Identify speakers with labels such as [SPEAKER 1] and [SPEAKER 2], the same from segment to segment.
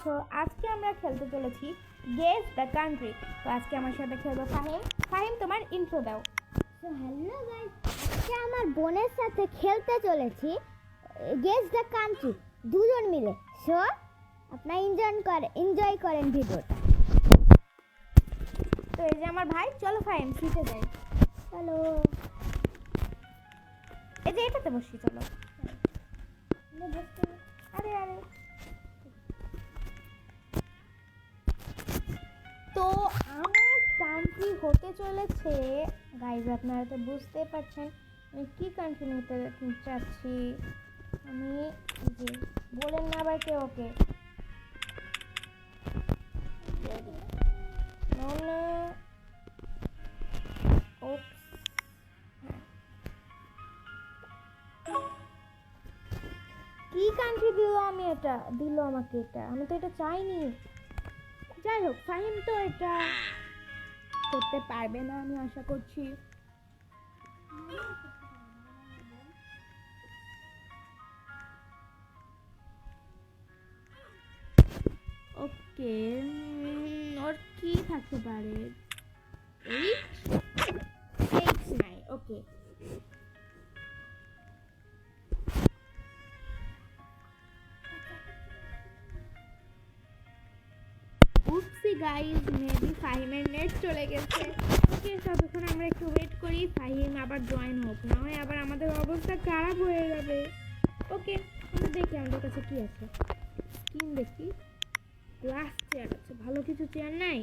[SPEAKER 1] আছো? আজকে আমরা খেলতে চলেছি গেস দ্য কান্ট্রি। তো আজকে আমার সাথে খেলবো ফাহিম। ফাহিম, তোমার ইন্ট্রো দাও।
[SPEAKER 2] তো হ্যালো গাইস, আজকে আমার বোনের সাথে খেলতে চলেছি গেস দ্য কান্ট্রি দুজন মিলে। সো আপনারা এনজয় করেন ভিডিওটা।
[SPEAKER 1] তো এই যে আমার ভাই, চলো ফাহিম সিটে যাই।
[SPEAKER 2] হ্যালো,
[SPEAKER 1] এই যে এটাতে বসি, চলো। আরে আরে, তো আমার কান্ট্রি হতে চলেছে গাইজ, আপনারা তো বুঝতে পারছেন আমি কি কান্ট্রি নিতে চাচ্ছি। আমি যে বলেন না আবার কে ওকে কি কান্ট্রি দিল আমাকে এটা, আমি তো এটা চাইনি। যাই হোক, ফাহিম তো এটা করতে পারবে না আমি আশা করছি। ওকে, ওর কি থাকতে পারে? এইট নাই। ওকে, উপসি গাইজ, মেবি ফাহিমের নেট চলে গেছে। ওকে, ততক্ষণ আমরা একটু ওয়েট করি, ফাহিম আবার জয়েন হোক, না হয় আবার আমাদের অবস্থা খারাপ হয়ে যাবে। ওকে, আমরা দেখি আমাদের কাছে কি আছে। স্কিন দেখি, গ্লাস চেয়ার আছে, ভালো কিছু চেয়ার নাই।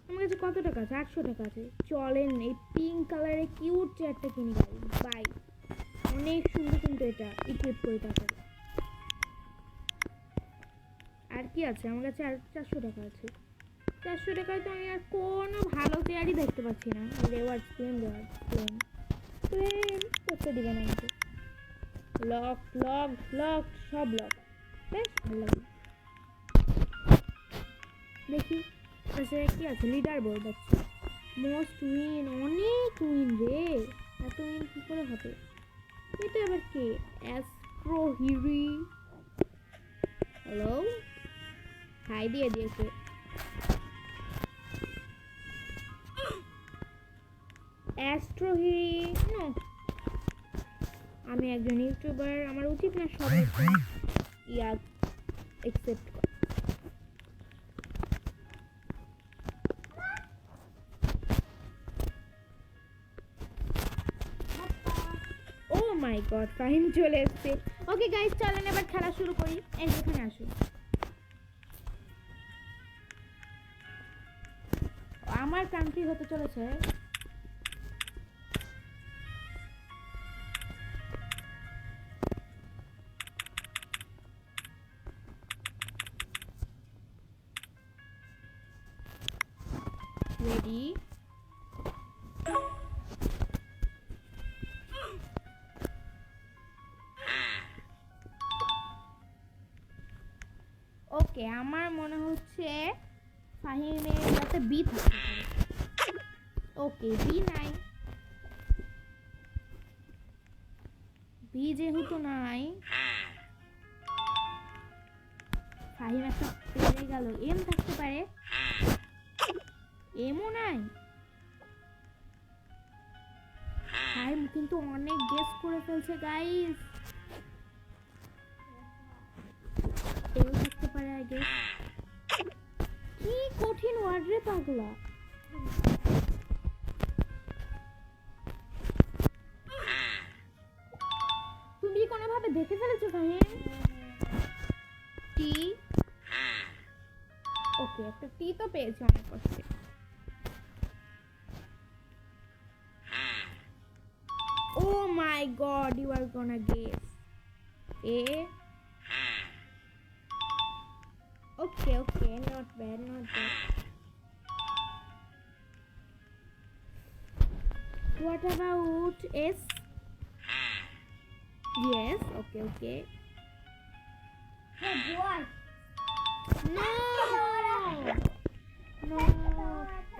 [SPEAKER 1] আমার কাছে কত টাকা আছে? 800 টাকা আছে। চলেন এই পিঙ্ক কালারের কিউট চেয়ারটা কিনি গাইজ। বাই, অনেক সুন্দর কিন্তু এটা ইকুইপ করে টাকা। আর কি আছে আমার কাছে? আর 400 টাকা আছে। 400 টাকায় তো আমি আর কোনো ভালো চেয়ারই দেখতে পাচ্ছি না। রেওয়ার্ড প্লেন করতে দিবে না আমাকে। লক লক লক, সব লক। বেশ ভালো লাগে। দেখি পাশে কি আছে? লিডার বোর্ড আছে, মোস্ট উইন, অনেক উইন রে। এত উইন কি করে হবে? এটা আবার কে? অ্যাস্ট্রো হিরি। হ্যালো, হাই দিয়ে দিয়েছে। অ্যাস্ট্রো হিরি নো, আমি একজন ইউটিউবার, আমার উচিত না সবাই একসেপ্ট করা। ও মাই গড, ফাহিম চলে এসছে। ওকে গাইস, চলেন এবার খেলা শুরু করি। এই এখানে আসুন। আমার কান্ট্রি হতে চলেছে রেডি। ওকে, আমার মনে হচ্ছে ফাহিমের সাথে বি থাকতে পারে। ওকে, বি নাই। বি যেহেতু নাই, ফাহিম একটা পেরে গেল। এম থাকতে পারে, এমও নাই। ফাহিম কিন্তু অনেক গেস করে ফেলছে গাইস। এও থাকতে পারে আই গেস। কি কঠিন ওয়ার্ড রে পাগলা। তুমি কোনোভাবে দেখে ফেলেছো ফাহিম? টি। ওকে, একটা টি তো পেয়েছি অনেক কষ্টে। Oh my god, you are gonna guess. A. Okay, not bad. What about S? Yes, okay. No.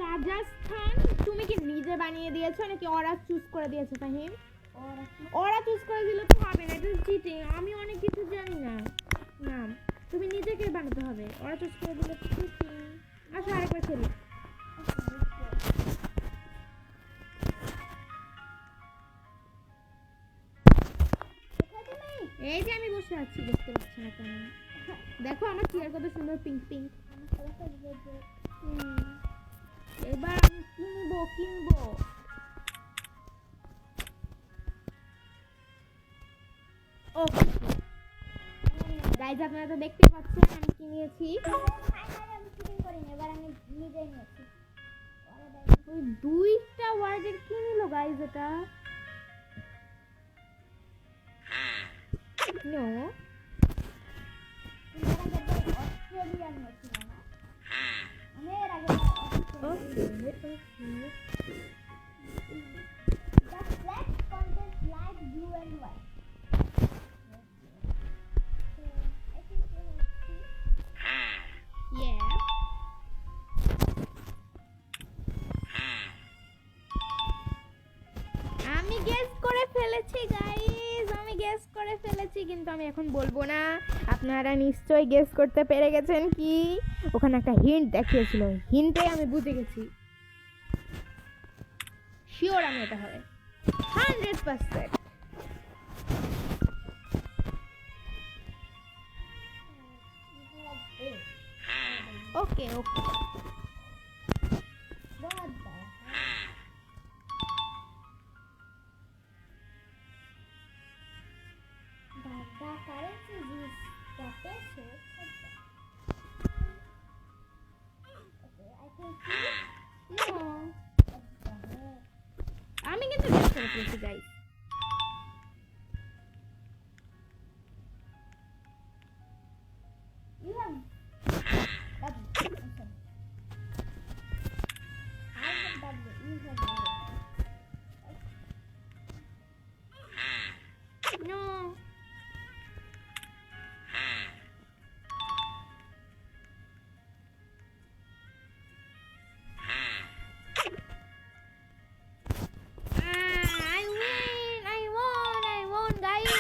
[SPEAKER 1] Kazakhstan. তুমি কি নিজে বানিয়ে দিয়েছো নাকি ওরা চুজ করে দিয়েছে ফাহিম? ওরা চুজ করে দিলে তো হবে না, এটা চিটিং। আমি অনেক কিছু জানি না নাম, তুমি নিজেকে বানাতে হবে, ওরা চুজ করে দিলে তো খুশি। আসো আরেকবার খেলি। এই যে আমি বসে আছি, দেখতে পাচ্ছি না কেন? দেখো আমার চেয়ার কত সুন্দর পিঙ্ক পিঙ্ক। এবার আমি কিনবো। ও গাইজ, আপনারা তো দেখতে পাচ্ছেন আমি কি নিয়েছি। ওই 2টা ওয়ার্ডের কি নিল গাইজ এটা? নো আমি গেস করে ফেলেছি গাইস, কিন্তু আমি এখন বলবো না। আপনারা নিশ্চয়ই গেস করতে পেরে গেছেন কি? ওখানে একটা হিন্ট দেখিয়েছিল, হিন্টে আমি বুঝে গেছি। শিওর আমি এটা হবে 100%। ওকে ওকে। আমি কিন্তু গেস করে ফেলেছি guys. No. I won, guys.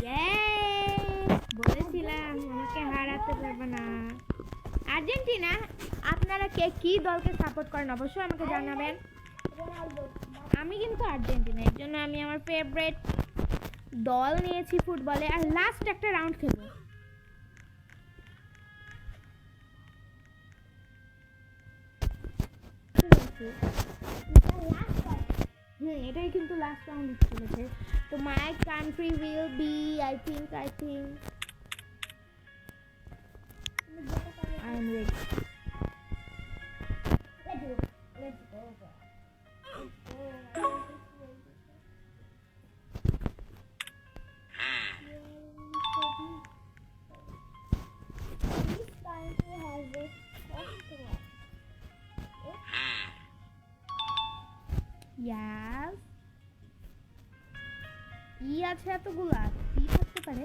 [SPEAKER 1] Yes. বলেছিলাম আমাকে হারাতে পারবে না। আর্জেন্টিনা, আপনারা কে কি দলকে সাপোর্ট করেন অবশ্যই আমাকে জানাবেন। আমি কিন্তু আর্জেন্টিনা, এর জন্য আমি আমার ফেভারিট দল নিয়েছি ফুটবলে। আর লাস্ট একটা রাউন্ড খেলবো। এটাই কিন্তু লাস্ট রাউন্ড চলেছে। তো my country will be I think I am ready. Let's go. This country has a restaurant. Yes. ই আছে এতগুলা, কি থাকতে পারে?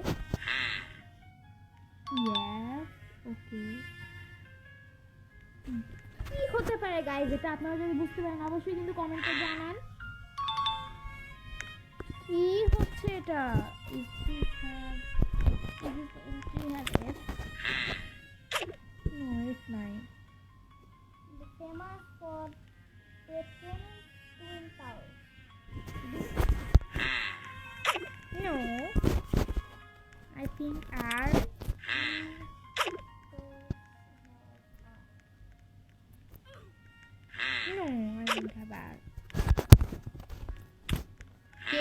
[SPEAKER 1] Yes. Okay. কি হতে পারে গাইস, এটা আপনারা যদি বুঝতে পারেন অবশ্যই কিন্তু কমেন্টে জানান। কি হচ্ছে এটা? If we have F. No, it's not. The famous for Twin Towers. No. I think R. No, I don't have R. K.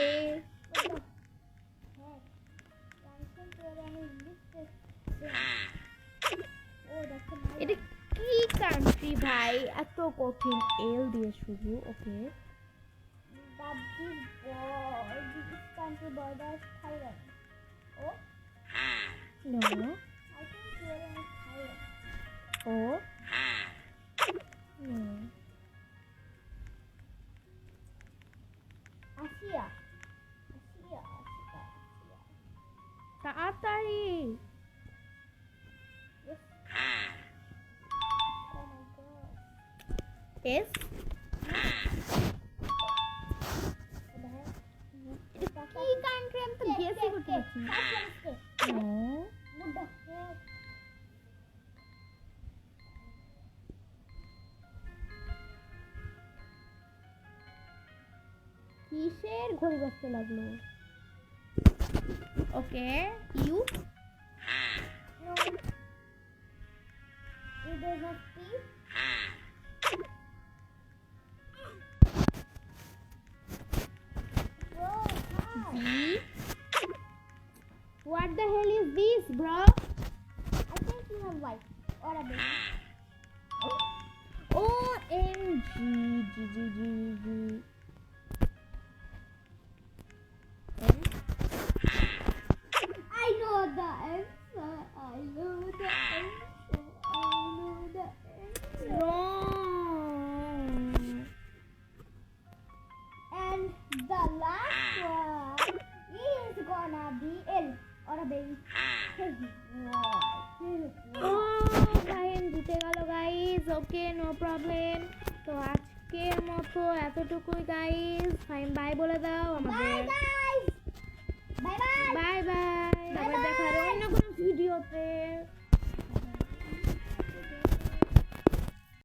[SPEAKER 1] এটা কি কান্ট্রি ভাই, এত কঠিন? এল দিয়ে শুরু। ওকে। This country borders Thailand. Oh? No. I think Thailand is Thailand. Oh? No. Asia. তাড়াতাড়ি। Yes. কি country আমি তো গেসই করতে পারছি না।
[SPEAKER 2] ঘড়ি বাজতে লাগলো।
[SPEAKER 1] Okay you
[SPEAKER 2] No. You don't have teeth? Bro, how?
[SPEAKER 1] জি what the hell is this bro
[SPEAKER 2] I think you have white or a baby.
[SPEAKER 1] O M G G G G G
[SPEAKER 2] I know the answer. I know the answer. I know the answer.
[SPEAKER 1] wrong
[SPEAKER 2] And the last one is gonna be L or a baby.
[SPEAKER 1] ও ফাহিম জিতে গেল guys okay no problem তো আজকের মতো এতটুকুই guys Fahim by বলে দাও আমাদের